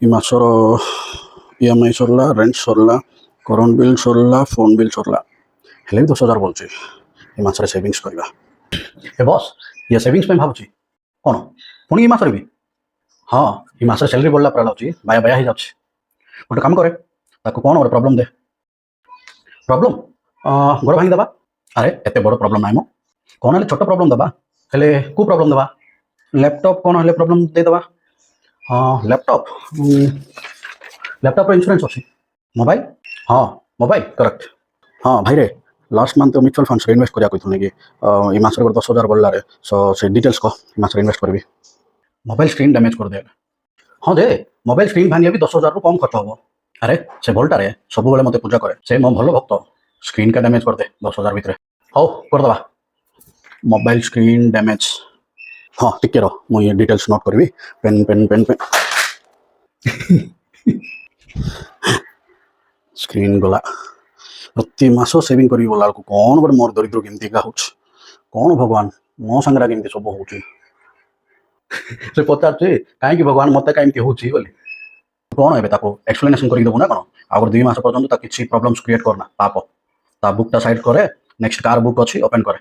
ଇ ମାସର EMI ସରିଲା, rent ସରିଲା, କରେଣ୍ଟ ବିଲ୍ ସରିଲା, ଫୋନ୍ ବିଲ୍ ସରିଲା, ହେଲେ ବି 10,000 ବୋଲୁଛି ଏ ମାସରେ ସେଭିଙ୍ଗସ୍ କରିବା। ଏ ବସ୍, ଇଏ ସେଭିଙ୍ଗସ୍ ପାଇଁ ଭାବୁଛି କ'ଣ ପୁଣି ଏ ମାସରେ ବି? ହଁ, ଏ ମାସରେ ସାଲାରୀ ବଢ଼ିଲା ପରେ ଲାଗୁଛି ବାୟା ବାୟା ହେଇଯାଉଛି। ଗୋଟେ କାମ କରେ, ତାକୁ କ'ଣ ଗୋଟେ ପ୍ରୋବ୍ଲେମ୍ ଦେ। ପ୍ରୋବ୍ଲେମ୍? ଗୋଡ଼ ଭାଙ୍ଗିଦେବା। ଆରେ ଏତେ ବଡ଼ ପ୍ରୋବ୍ଲେମ୍ ନାହିଁ ମ, କ'ଣ ହେଲେ ଛୋଟ ପ୍ରୋବ୍ଲେମ୍ ଦେବା। ହେଲେ କେଉଁ ପ୍ରୋବ୍ଲେମ୍ ଦେବା? ଲ୍ୟାପଟପ୍ କ'ଣ ହେଲେ ପ୍ରୋବ୍ଲେମ୍ ଦେଇଦେବା। ହଁ, ଲ୍ୟାପଟପ୍ର ଇନ୍ସୁରାନ୍ସ ଅଛି। ମୋବାଇଲ? ହଁ, ମୋବାଇଲ କରେକ୍ଟ। ହଁ ଭାଇରେ, ଲାଷ୍ଟ ମନ୍ଥ ମ୍ୟୁଚୁଆଲ୍ ଫଣ୍ଡସରେ ଇନଭେଷ୍ଟ କରିବାକୁ କହିଥିଲି କି ଏ ମାସରେ ଗୋଟେ 10,000 ବଢ଼ିଲାରେ, ସେ ଡିଟେଲ୍ସ କହ, ଏ ମାସରେ ଇନଭେଷ୍ଟ କରିବି। ମୋବାଇଲ ସ୍କ୍ରିନ୍ ଡ୍ୟାମେଜ୍ କରିଦେ। ହଁ ଯେ, ମୋବାଇଲ ସ୍କ୍ରିନ୍ ଭାଙ୍ଗିଲେ ବି 10,000ରୁ କମ୍ ଖର୍ଚ୍ଚ ହେବ। ଆରେ ସେ ଭଲଟାରେ ସବୁବେଳେ ମୋତେ ପୂଜା କରେ, ସେ ମୋ ଭଲ ଭକ୍ତ। ସ୍କ୍ରିନ୍ କା ଡ୍ୟାମେଜ୍ କରିଦେ 10,000 ଭିତରେ। ହଉ କରିଦେବା। Mobile screen damage. ହଁ ଟିକେ ରହ, ମୁଁ ଏ ଡିଟେଲ୍ସ ନୋଟ୍ କରିବି। ପେନ୍। ସ୍କ୍ରିନ୍ ଗଲା। ପ୍ରତି ମାସ ସେଭିଂ କରିକି ଗଲା ବେଳକୁ କ'ଣ ଗୋଟେ ମୋର ଦରିଦ୍ର କେମିତିକା ହେଉଛି। କ'ଣ ଭଗବାନ ମୋ ସାଙ୍ଗରେ କେମିତି ସବୁ ହେଉଛି। ସେ ପଚାରୁଛି କାହିଁକି ଭଗବାନ ମୋତେ କାହିଁକି ହେଉଛି ବୋଲି। କ'ଣ ଏବେ ତାକୁ ଏକ୍ସପ୍ଲେନେସନ୍ କରିକି ଦେବୁ ନା କ'ଣ? ଆଉ ଗୋଟେ 2 ମାସ ପର୍ଯ୍ୟନ୍ତ ତାକୁ କିଛି ପ୍ରୋବ୍ଲେମ୍ସ କ୍ରିଏଟ୍ କରନା। ପାପ ତା ବୁକ୍ଟା ସାଇଡ୍ କରେ, ନେକ୍ସଟ କାର୍ ବୁକ୍ ଅଛି ଓପେନ୍ କରେ।